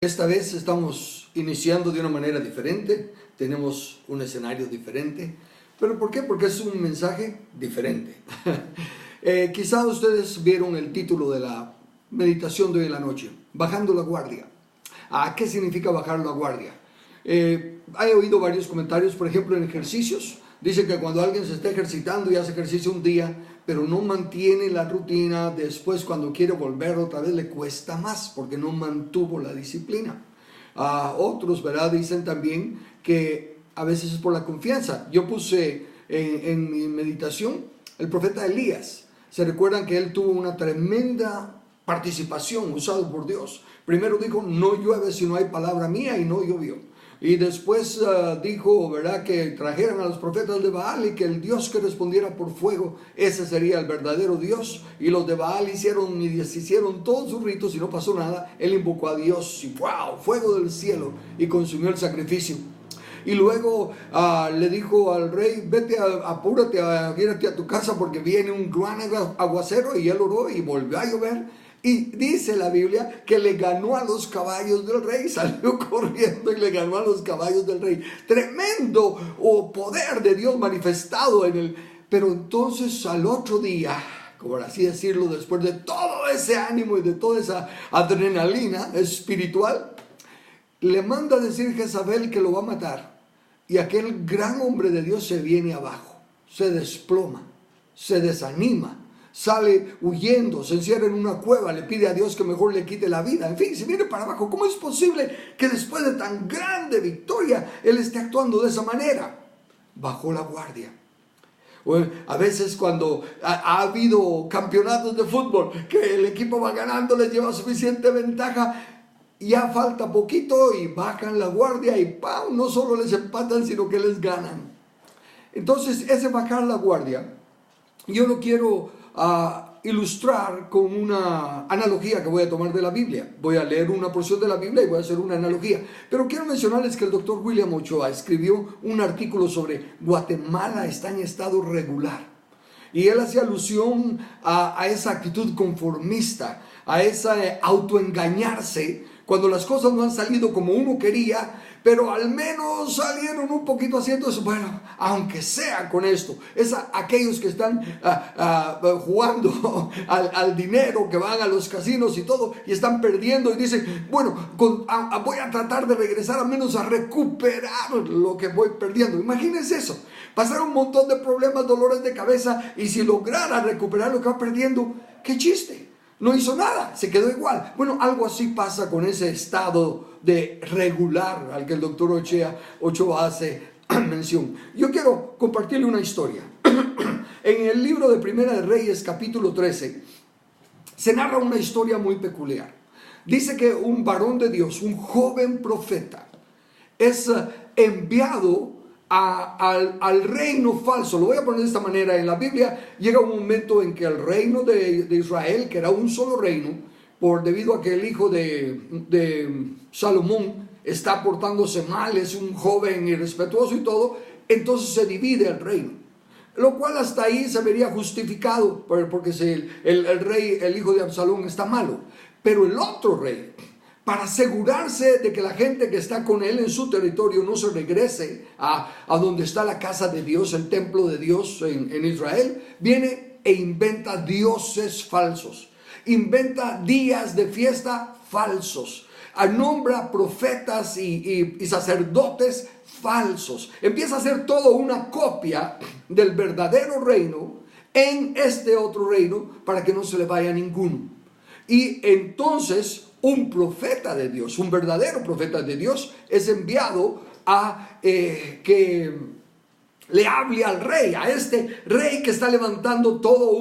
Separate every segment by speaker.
Speaker 1: Esta vez estamos iniciando de una manera diferente, tenemos un escenario diferente. ¿Pero por qué? Porque es un mensaje diferente. Quizá ustedes vieron el título de la meditación de hoy en la noche, Bajando la Guardia. ¿Qué significa bajar la guardia? He oído varios comentarios, por ejemplo en ejercicios. Dice que cuando alguien se está ejercitando y hace ejercicio un día, pero no mantiene la rutina, después cuando quiere volver otra vez le cuesta más porque no mantuvo la disciplina. Otros, ¿verdad? Dicen también que a veces es por la confianza. Yo puse en mi meditación el profeta Elías. Se recuerdan que él tuvo una tremenda participación usado por Dios. Primero dijo, no llueve si no hay palabra mía, y no llovió. Y después dijo, ¿verdad?, que trajeran a los profetas de Baal y que el Dios que respondiera por fuego, ese sería el verdadero Dios. Y los de Baal hicieron todos sus ritos y no pasó nada. Él invocó a Dios y ¡wow!, fuego del cielo, y consumió el sacrificio. Y luego le dijo al rey, vete, apúrate, irte a tu casa porque viene un gran aguacero. Y él oró y volvió a llover. Y dice la Biblia que le ganó a los caballos del rey, salió corriendo y le ganó a los caballos del rey. Tremendo poder de Dios manifestado en él. Pero entonces al otro día, como así decirlo, después de todo ese ánimo y de toda esa adrenalina espiritual, le manda a decir Jezabel que lo va a matar. Y aquel gran hombre de Dios se viene abajo, se desploma, se desanima. Sale huyendo, se encierra en una cueva, le pide a Dios que mejor le quite la vida. En fin, se viene para abajo. ¿Cómo es posible que después de tan grande victoria él esté actuando de esa manera? Bajó la guardia. Bueno, a veces cuando ha habido campeonatos de fútbol que el equipo va ganando, les lleva suficiente ventaja, ya falta poquito y bajan la guardia y ¡pam!, no solo les empatan, sino que les ganan. Entonces ese bajar la guardia, yo lo quiero ilustrar con una analogía que voy a tomar de la Biblia. Voy a leer una porción de la Biblia y voy a hacer una analogía. Pero quiero mencionarles que el doctor William Ochoa escribió un artículo sobre Guatemala está en estado regular. Y él hace alusión a esa actitud conformista, a esa autoengañarse cuando las cosas no han salido como uno quería, pero al menos salieron un poquito haciendo eso. Bueno, aunque sea con esto, es aquellos que están jugando al dinero, que van a los casinos y todo, y están perdiendo y dicen, bueno, voy a tratar de regresar al menos a recuperar lo que voy perdiendo. Imagínense eso, pasar un montón de problemas, dolores de cabeza, y si lograra recuperar lo que va perdiendo, qué chiste. No hizo nada, se quedó igual. Bueno, algo así pasa con ese estado de regular al que el doctor Ochoa hace mención. Yo quiero compartirle una historia. En el libro de Primera de Reyes, capítulo 13, se narra una historia muy peculiar. Dice que un varón de Dios, un joven profeta, es enviado al reino falso. Lo voy a poner de esta manera. En la Biblia llega un momento en que el reino de Israel, que era un solo reino, debido a que el hijo de Salomón está portándose mal, es un joven irrespetuoso y todo, entonces se divide el reino. Lo cual hasta ahí se vería justificado, porque el rey, el hijo de Absalón, está malo. Pero el otro rey, para asegurarse de que la gente que está con él en su territorio no se regrese a donde está la casa de Dios, el templo de Dios en Israel, viene e inventa dioses falsos, inventa días de fiesta falsos, nombra profetas y sacerdotes falsos, empieza a hacer todo una copia del verdadero reino en este otro reino para que no se le vaya ninguno. Y entonces un profeta de Dios, un verdadero profeta de Dios, es enviado a que le hable al rey, a este rey que está levantando todo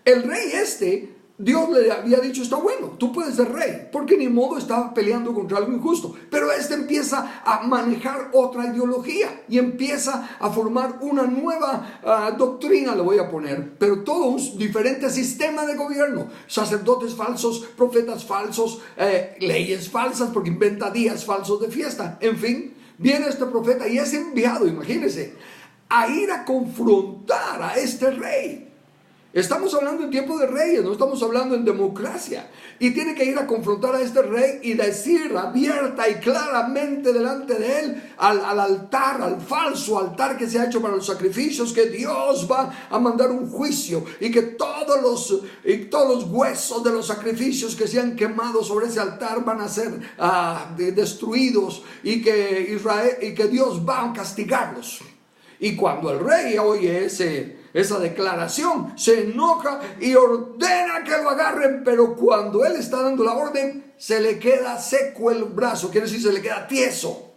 Speaker 1: el rey Dios le había dicho, está bueno, tú puedes ser rey, porque ni modo estaba peleando contra algo injusto. Pero empieza a manejar otra ideología y empieza a formar una nueva doctrina, le voy a poner, pero todo un diferente sistema de gobierno. Sacerdotes falsos, profetas falsos, leyes falsas, porque inventa días falsos de fiesta. En fin, viene este profeta y es enviado, imagínense, a ir a confrontar a este rey. Estamos hablando en tiempo de reyes, no estamos hablando en democracia. Y tiene que ir a confrontar a este rey y decir abierta y claramente delante de él, al altar, al falso altar que se ha hecho para los sacrificios, que Dios va a mandar un juicio y que todos los huesos de los sacrificios que se han quemado sobre ese altar van a ser destruidos y que Dios va a castigarlos. Y cuando el rey oye esa declaración, se enoja y ordena que lo agarren, pero cuando él está dando la orden, se le queda seco el brazo, quiere decir, se le queda tieso.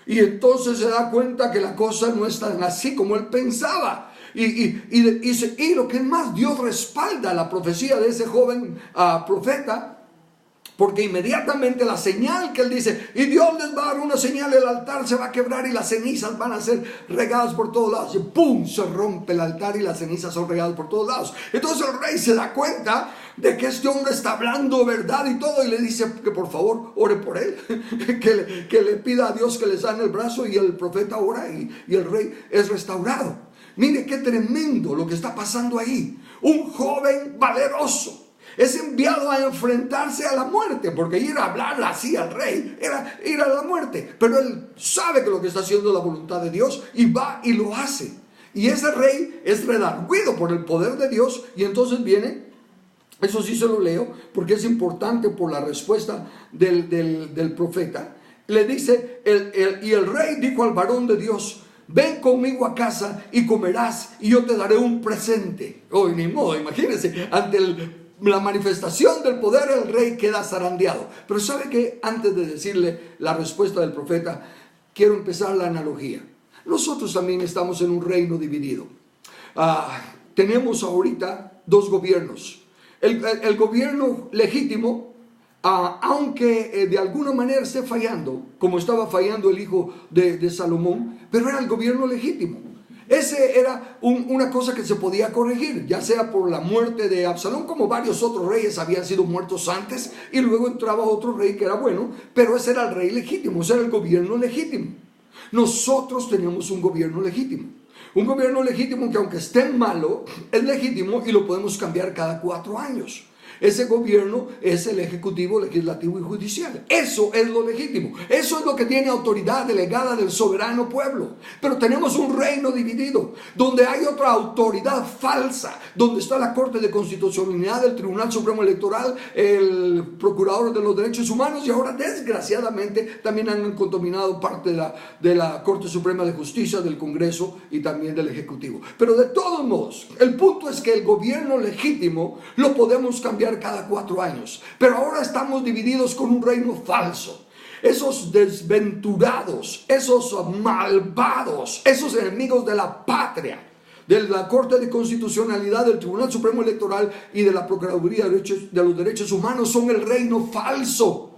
Speaker 1: Y entonces se da cuenta que la cosa no es tan así como él pensaba. Y lo que más, Dios respalda la profecía de ese joven profeta, porque inmediatamente la señal que él dice, y Dios les va a dar una señal, el altar se va a quebrar y las cenizas van a ser regadas por todos lados. Y ¡pum! Se rompe el altar y las cenizas son regadas por todos lados. Entonces el rey se da cuenta de que este hombre está hablando verdad y todo, y le dice que por favor ore por él, que le pida a Dios que le sane el brazo, y el profeta ora y el rey es restaurado. Mire qué tremendo lo que está pasando ahí. Un joven valeroso es enviado a enfrentarse a la muerte, porque ir a hablarle así al rey era ir a la muerte. Pero él sabe que lo que está haciendo es la voluntad de Dios y va y lo hace. Y ese rey es redarguido por el poder de Dios, y entonces viene, eso sí se lo leo porque es importante por la respuesta del profeta. Le dice, y el rey dijo al varón de Dios: ven conmigo a casa y comerás, y yo te daré un presente. Ni modo, imagínense, ante la manifestación del poder, el rey queda zarandeado. Pero sabe que antes de decirle la respuesta del profeta, quiero empezar la analogía. Nosotros también estamos en un reino dividido. Tenemos ahorita dos gobiernos. El gobierno legítimo, aunque de alguna manera esté fallando, como estaba fallando el hijo de Salomón, pero era el gobierno legítimo. Ese era una cosa que se podía corregir, ya sea por la muerte de Absalón, como varios otros reyes habían sido muertos antes, y luego entraba otro rey que era bueno, pero ese era el rey legítimo, ese era el gobierno legítimo. Nosotros tenemos un gobierno legítimo. Un gobierno legítimo que, aunque esté malo, es legítimo y lo podemos cambiar cada 4 años. Ese gobierno es el ejecutivo, legislativo y judicial. Eso es lo legítimo. Eso es lo que tiene autoridad delegada del soberano pueblo. Pero tenemos un reino dividido, donde hay otra autoridad falsa, donde está la Corte de Constitucionalidad, el Tribunal Supremo Electoral, el Procurador de los Derechos Humanos, y ahora desgraciadamente también han contaminado parte de la Corte Suprema de Justicia, del Congreso y también del Ejecutivo. Pero de todos modos, el punto es que el gobierno legítimo lo podemos cambiar cada 4 años, pero ahora estamos divididos con un reino falso. Esos desventurados, esos malvados, esos enemigos de la patria, de la Corte de Constitucionalidad, del Tribunal Supremo Electoral y de la Procuraduría de los Derechos Humanos, son el reino falso.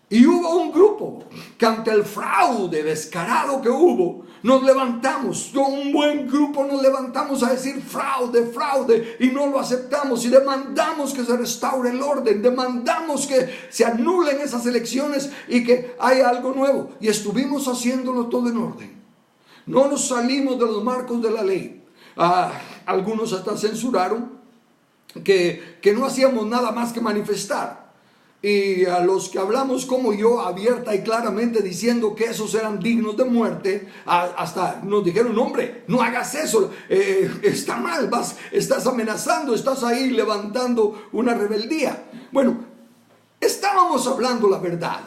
Speaker 1: Y hubo un grupo que, ante el fraude descarado que hubo, nos levantamos, un buen grupo nos levantamos a decir fraude, fraude, y no lo aceptamos, y demandamos que se restaure el orden, demandamos que se anulen esas elecciones y que haya algo nuevo, y estuvimos haciéndolo todo en orden. No nos salimos de los marcos de la ley. Algunos hasta censuraron que no hacíamos nada más que manifestar. Y a los que hablamos como yo, abierta y claramente, diciendo que esos eran dignos de muerte, hasta nos dijeron: hombre, no hagas eso, está mal, estás amenazando, estás ahí levantando una rebeldía. Bueno, estábamos hablando la verdad.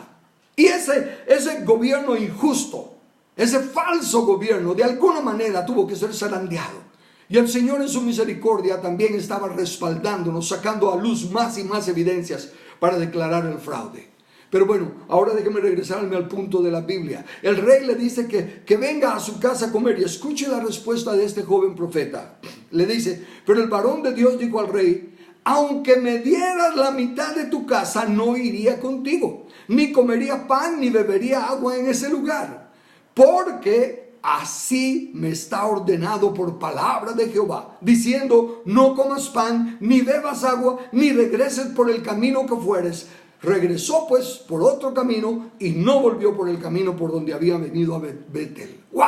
Speaker 1: Y ese gobierno injusto, ese falso gobierno, de alguna manera tuvo que ser zarandeado. Y el Señor, en su misericordia, también estaba respaldándonos, sacando a luz más y más evidencias para declarar el fraude. Pero bueno, ahora déjeme regresarme al punto de la Biblia. El rey le dice que venga a su casa a comer, y escuche la respuesta de este joven profeta. Le dice: pero el varón de Dios dijo al rey: aunque me dieras la mitad de tu casa, no iría contigo, ni comería pan ni bebería agua en ese lugar, porque así me está ordenado por palabra de Jehová, diciendo: no comas pan, ni bebas agua, ni regreses por el camino que fueres. Regresó pues por otro camino y no volvió por el camino por donde había venido a Betel. ¡Wow!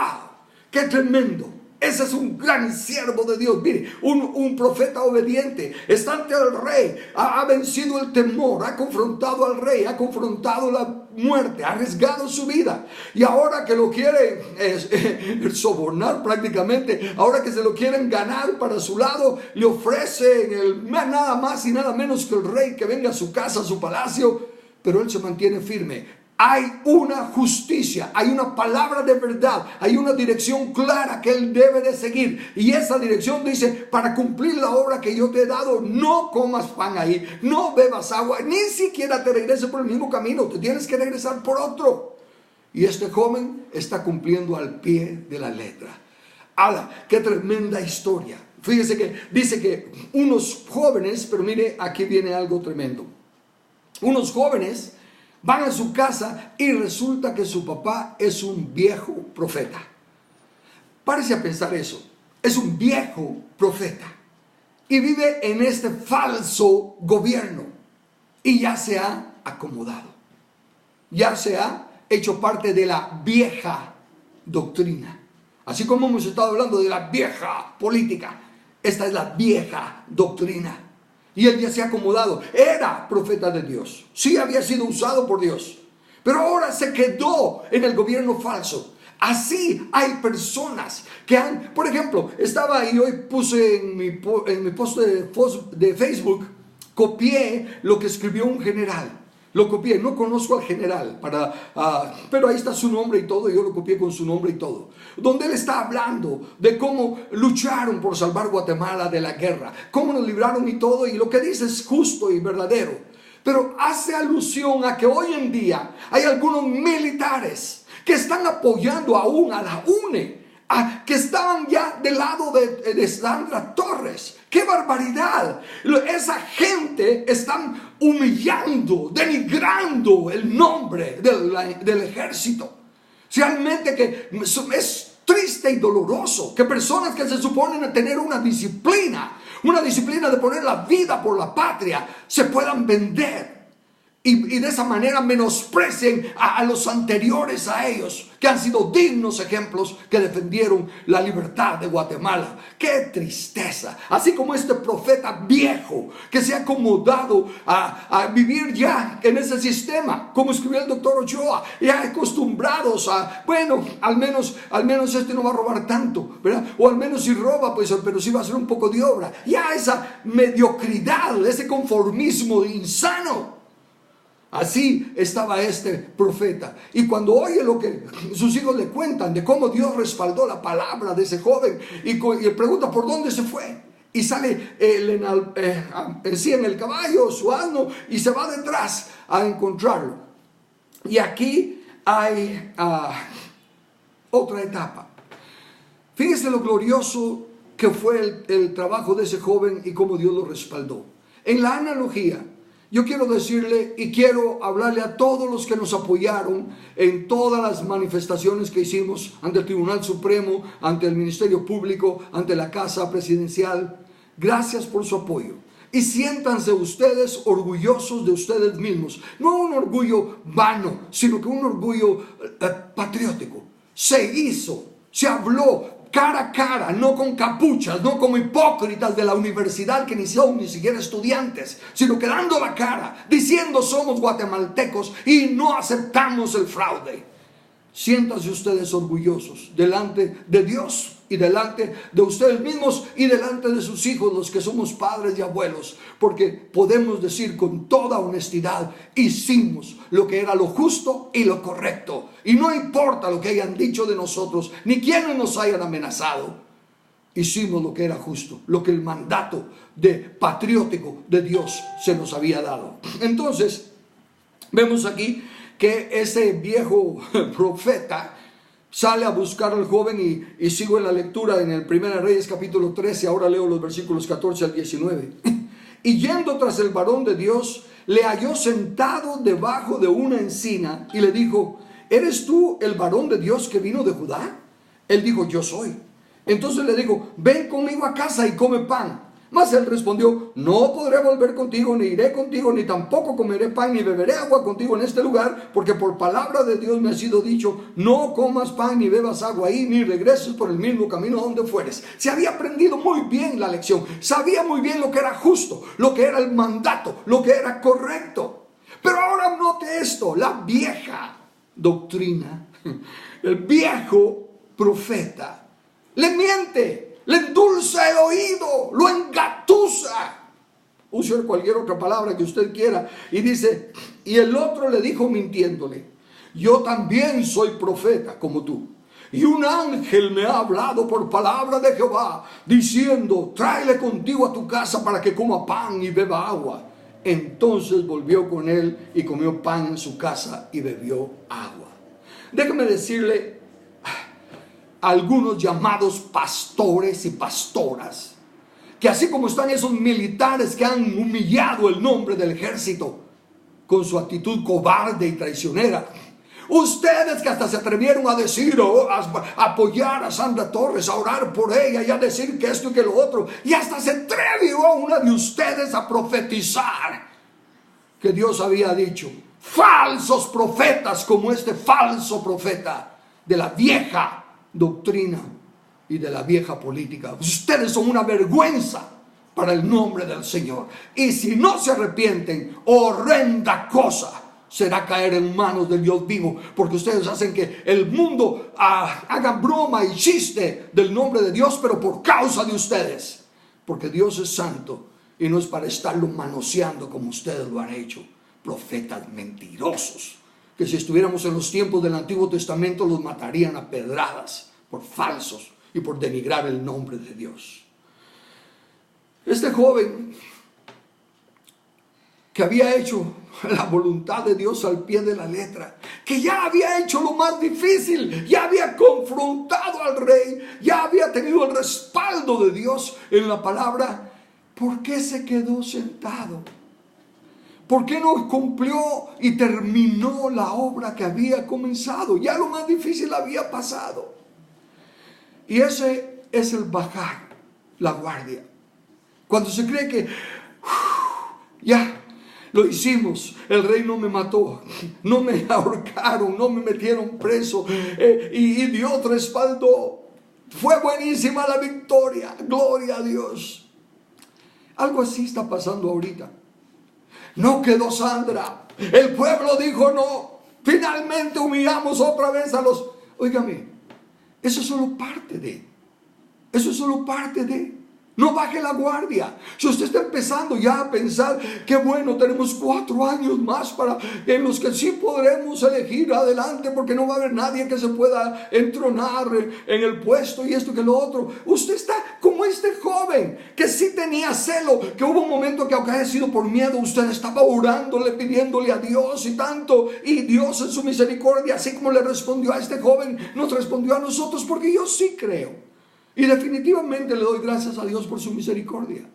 Speaker 1: ¡Qué tremendo! Ese es un gran siervo de Dios. Mire, un profeta obediente. Está ante el rey. Ha vencido el temor. Ha confrontado al rey. Ha confrontado la muerte. Ha arriesgado su vida. Y ahora que lo quiere sobornar prácticamente. Ahora que se lo quieren ganar para su lado. Le ofrecen nada más y nada menos que el rey que venga a su casa, a su palacio. Pero él se mantiene firme. Hay una justicia, hay una palabra de verdad, hay una dirección clara que él debe de seguir. Y esa dirección dice, para cumplir la obra que yo te he dado, no comas pan ahí, no bebas agua, ni siquiera te regreses por el mismo camino, te tienes que regresar por otro. Y este joven está cumpliendo al pie de la letra. ¡Hala! ¡Qué tremenda historia! Fíjese que dice que unos jóvenes, pero mire, aquí viene algo tremendo. Unos jóvenes van a su casa y resulta que su papá es un viejo profeta. Párese a pensar eso. Es un viejo profeta. Y vive en este falso gobierno. Y ya se ha acomodado. Ya se ha hecho parte de la vieja doctrina. Así como hemos estado hablando de la vieja política. Esta es la vieja doctrina. Y él ya se ha acomodado. Era profeta de Dios. Sí había sido usado por Dios. Pero ahora se quedó en el gobierno falso. Así hay personas que han... Por ejemplo, estaba ahí hoy puse en mi post de Facebook, copié lo que escribió un general. Lo copié, no conozco al general, pero ahí está su nombre y todo, yo lo copié con su nombre y todo. Donde él está hablando de cómo lucharon por salvar Guatemala de la guerra, cómo nos libraron y todo, y lo que dice es justo y verdadero. Pero hace alusión a que hoy en día hay algunos militares que están apoyando aún a la UNE, que estaban ya del lado de Sandra Torres. ¡Qué barbaridad! Esa gente están humillando, denigrando el nombre del ejército. Realmente que es triste y doloroso que personas que se suponen tener una disciplina de poner la vida por la patria, se puedan vender. Y de esa manera menosprecien a los anteriores a ellos, que han sido dignos ejemplos que defendieron la libertad de Guatemala. ¡Qué tristeza! Así como este profeta viejo que se ha acomodado a vivir ya en ese sistema, como escribió el doctor Ochoa, ya acostumbrados a, bueno, al menos este no va a robar tanto, ¿verdad? O al menos si roba, pues, pero sí va a hacer un poco de obra. Ya esa mediocridad, ese conformismo insano. Así estaba este profeta. Y cuando oye lo que sus hijos le cuentan de cómo Dios respaldó la palabra de ese joven y le pregunta por dónde se fue. Y sale en el caballo, su asno, y se va detrás a encontrarlo. Y aquí hay otra etapa. Fíjese lo glorioso que fue el trabajo de ese joven y cómo Dios lo respaldó. En la analogía, yo quiero decirle y quiero hablarle a todos los que nos apoyaron en todas las manifestaciones que hicimos ante el Tribunal Supremo, ante el Ministerio Público, ante la Casa Presidencial. Gracias por su apoyo. Y siéntanse ustedes orgullosos de ustedes mismos. No un orgullo vano, sino que un orgullo patriótico. Se hizo, se habló cara a cara, no con capuchas, no como hipócritas de la universidad que ni son ni siquiera estudiantes, sino que dando la cara, diciendo somos guatemaltecos y no aceptamos el fraude. Siéntanse ustedes orgullosos delante de Dios y delante de ustedes mismos y delante de sus hijos, los que somos padres y abuelos, porque podemos decir con toda honestidad, hicimos lo que era lo justo y lo correcto, y no importa lo que hayan dicho de nosotros, ni quienes nos hayan amenazado. Hicimos lo que era justo, lo que el mandato patriótico de Dios se nos había dado. Entonces, vemos aquí que ese viejo profeta sale a buscar al joven y sigo en la lectura en el 1 Reyes capítulo 13, ahora leo los versículos 14 al 19. Y yendo tras el varón de Dios, le halló sentado debajo de una encina y le dijo, ¿eres tú el varón de Dios que vino de Judá? Él dijo, yo soy. Entonces le dijo, ven conmigo a casa y come pan. Mas él respondió: no podré volver contigo, ni iré contigo, ni tampoco comeré pan, ni beberé agua contigo en este lugar, porque por palabra de Dios me ha sido dicho: no comas pan, ni bebas agua ahí, ni regreses por el mismo camino donde fueres. Se había aprendido muy bien la lección, sabía muy bien lo que era justo, lo que era el mandato, lo que era correcto. Pero ahora note esto: la vieja doctrina, el viejo profeta, le miente, le endulza el oído, lo engatusa. Use cualquier otra palabra que usted quiera. Y dice: y el otro le dijo mintiéndole: yo también soy profeta como tú. Y un ángel me ha hablado por palabra de Jehová, diciendo: tráele contigo a tu casa para que coma pan y beba agua. Entonces volvió con él y comió pan en su casa y bebió agua. Déjeme decirle, algunos llamados pastores y pastoras, que así como están esos militares que han humillado el nombre del ejército con su actitud cobarde y traicionera, ustedes que hasta se atrevieron a decir, a apoyar a Sandra Torres, a orar por ella y a decir que esto y que lo otro, y hasta se atrevió una de ustedes a profetizar que Dios había dicho: falsos profetas como este falso profeta de la vieja doctrina y de la vieja política. Ustedes son una vergüenza para el nombre del Señor, y si no se arrepienten, horrenda cosa será caer en manos del Dios vivo, porque ustedes hacen que el mundo haga broma y chiste del nombre de Dios, pero por causa de ustedes, porque Dios es santo y no es para estarlo manoseando como ustedes lo han hecho. Profetas mentirosos, que si estuviéramos en los tiempos del Antiguo Testamento los matarían a pedradas por falsos y por denigrar el nombre de Dios. Este joven que había hecho la voluntad de Dios al pie de la letra, que ya había hecho lo más difícil, ya había confrontado al rey, ya había tenido el respaldo de Dios en la palabra, ¿por qué se quedó sentado? ¿Por qué no cumplió y terminó la obra que había comenzado? Ya lo más difícil había pasado. Y ese es el bajar la guardia. Cuando se cree que ya lo hicimos, el rey no me mató, no me ahorcaron, no me metieron preso, y Dios respaldó. Fue buenísima la victoria, gloria a Dios. Algo así está pasando ahorita. No quedó Sandra, el pueblo dijo no, finalmente humillamos otra vez a los... Óigame, eso es solo parte de, no baje la guardia. Si usted está empezando ya a pensar que bueno, tenemos 4 años más en los que sí podremos elegir adelante, porque no va a haber nadie que se pueda entronar en el puesto y esto que lo otro. Usted está como este joven que sí tenía celo, que hubo un momento que aunque haya sido por miedo, usted estaba orándole, pidiéndole a Dios y tanto, y Dios en su misericordia, así como le respondió a este joven, nos respondió a nosotros, porque yo sí creo. Y definitivamente le doy gracias a Dios por su misericordia.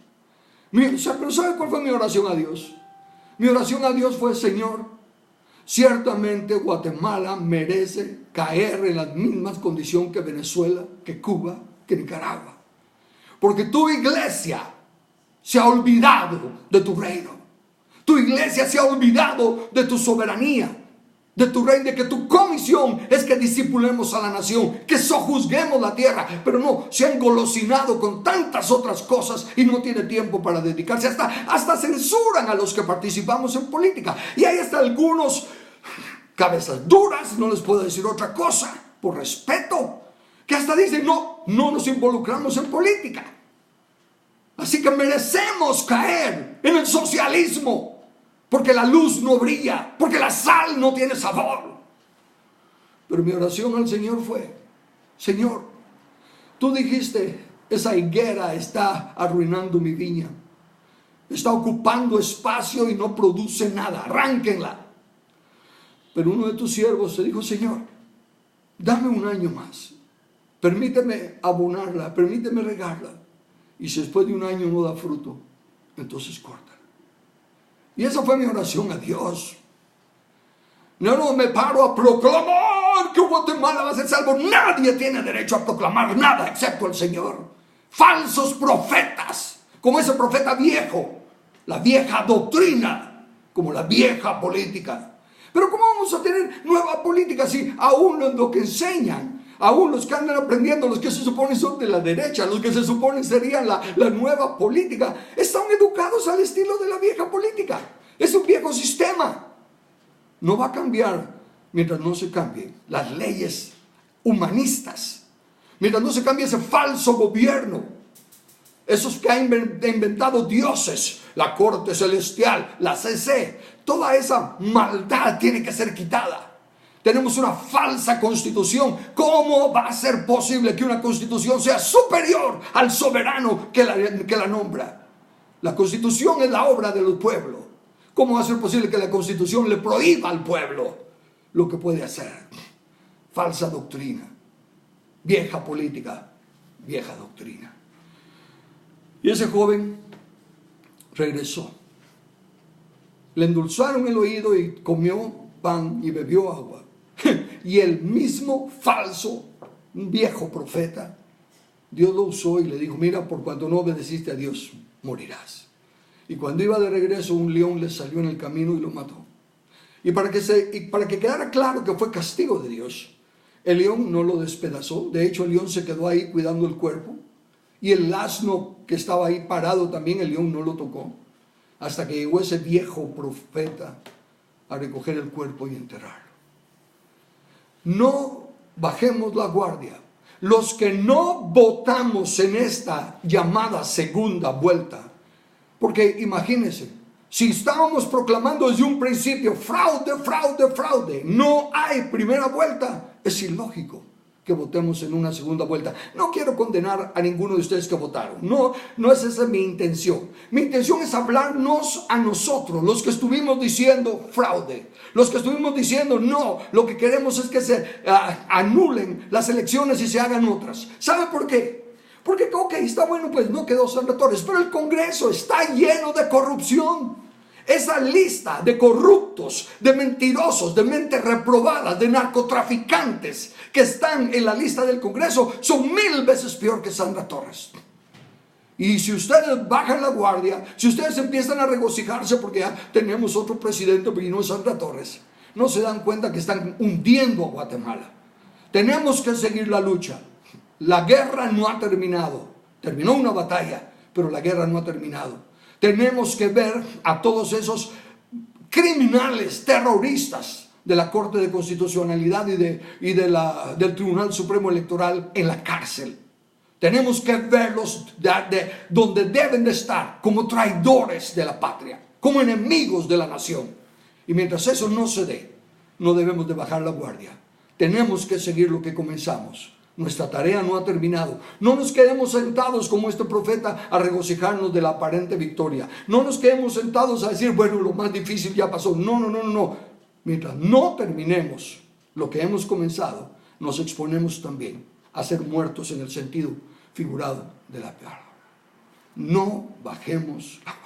Speaker 1: Pero ¿sabe cuál fue mi oración a Dios? Mi oración a Dios fue: Señor, ciertamente Guatemala merece caer en la misma condición que Venezuela, que Cuba, que Nicaragua. Porque tu iglesia se ha olvidado de tu reino. Tu iglesia se ha olvidado de tu soberanía, de tu reino, de que tu comisión es que discipulemos a la nación, que sojuzguemos la tierra, pero no, se ha engolosinado con tantas otras cosas y no tiene tiempo para dedicarse, hasta censuran a los que participamos en política, y hay hasta algunos cabezas duras, no les puedo decir otra cosa, por respeto, que hasta dicen no nos involucramos en política, así que merecemos caer en el socialismo, porque la luz no brilla, porque la sal no tiene sabor. Pero mi oración al Señor fue: Señor, tú dijiste, esa higuera está arruinando mi viña, está ocupando espacio y no produce nada, arránquenla. Pero uno de tus siervos se dijo: Señor, dame 1 año más, permíteme abonarla, permíteme regarla, y si después de 1 año no da fruto, entonces corta. Y esa fue mi oración a Dios. No me paro a proclamar que Guatemala va a ser salvo. Nadie tiene derecho a proclamar nada excepto el Señor. Falsos profetas, como ese profeta viejo, la vieja doctrina, como la vieja política. Pero ¿cómo vamos a tener nueva política si aún lo que enseñan, aún los que andan aprendiendo, los que se supone son de la derecha, los que se supone serían la nueva política, están educados al estilo de la vieja política? Es un viejo sistema. No va a cambiar mientras no se cambien las leyes humanistas, mientras no se cambie ese falso gobierno, esos que ha inventado dioses, la corte celestial, la CC, toda esa maldad tiene que ser quitada. Tenemos una falsa constitución. ¿Cómo va a ser posible que una constitución sea superior al soberano que la nombra? La constitución es la obra del pueblo. ¿Cómo va a ser posible que la constitución le prohíba al pueblo lo que puede hacer? Falsa doctrina, vieja política, vieja doctrina. Y ese joven regresó. Le endulzaron el oído y comió pan y bebió agua. Y el mismo falso viejo profeta, Dios lo usó y le dijo: mira, por cuanto no obedeciste a Dios, morirás. Y cuando iba de regreso, un león le salió en el camino y lo mató. Y para que quedara claro que fue castigo de Dios, el león no lo despedazó. De hecho, el león se quedó ahí cuidando el cuerpo. Y el asno que estaba ahí parado también, el león no lo tocó, hasta que llegó ese viejo profeta a recoger el cuerpo y enterrarlo. No bajemos la guardia. Los que no votamos en esta llamada segunda vuelta, porque imagínense, si estábamos proclamando desde un principio fraude, fraude, fraude, no hay primera vuelta, es ilógico que votemos en una segunda vuelta. No quiero condenar a ninguno de ustedes que votaron. No es esa mi intención. Mi intención es hablarnos a nosotros, los que estuvimos diciendo fraude, los que estuvimos diciendo no, lo que queremos es que se anulen las elecciones y se hagan otras. ¿Sabe por qué? Porque, ok, está bueno, pues no quedó Sandra Torres, pero el Congreso está lleno de corrupción. Esa lista de corruptos, de mentirosos, de mentes reprobadas, de narcotraficantes que están en la lista del Congreso son 1000 veces peor que Sandra Torres. Y si ustedes bajan la guardia, si ustedes empiezan a regocijarse porque ya tenemos otro presidente y no es Sandra Torres, no se dan cuenta que están hundiendo a Guatemala. Tenemos que seguir la lucha. La guerra no ha terminado. Terminó una batalla, pero la guerra no ha terminado. Tenemos que ver a todos esos criminales, terroristas de la Corte de Constitucionalidad y del Tribunal Supremo Electoral en la cárcel. Tenemos que verlos de donde deben de estar, como traidores de la patria, como enemigos de la nación. Y mientras eso no se dé, no debemos de bajar la guardia. Tenemos que seguir lo que comenzamos. Nuestra tarea no ha terminado. No nos quedemos sentados como este profeta a regocijarnos de la aparente victoria. No nos quedemos sentados a decir, bueno, lo más difícil ya pasó. No. Mientras no terminemos lo que hemos comenzado, nos exponemos también a ser muertos en el sentido figurado de la palabra. No bajemos la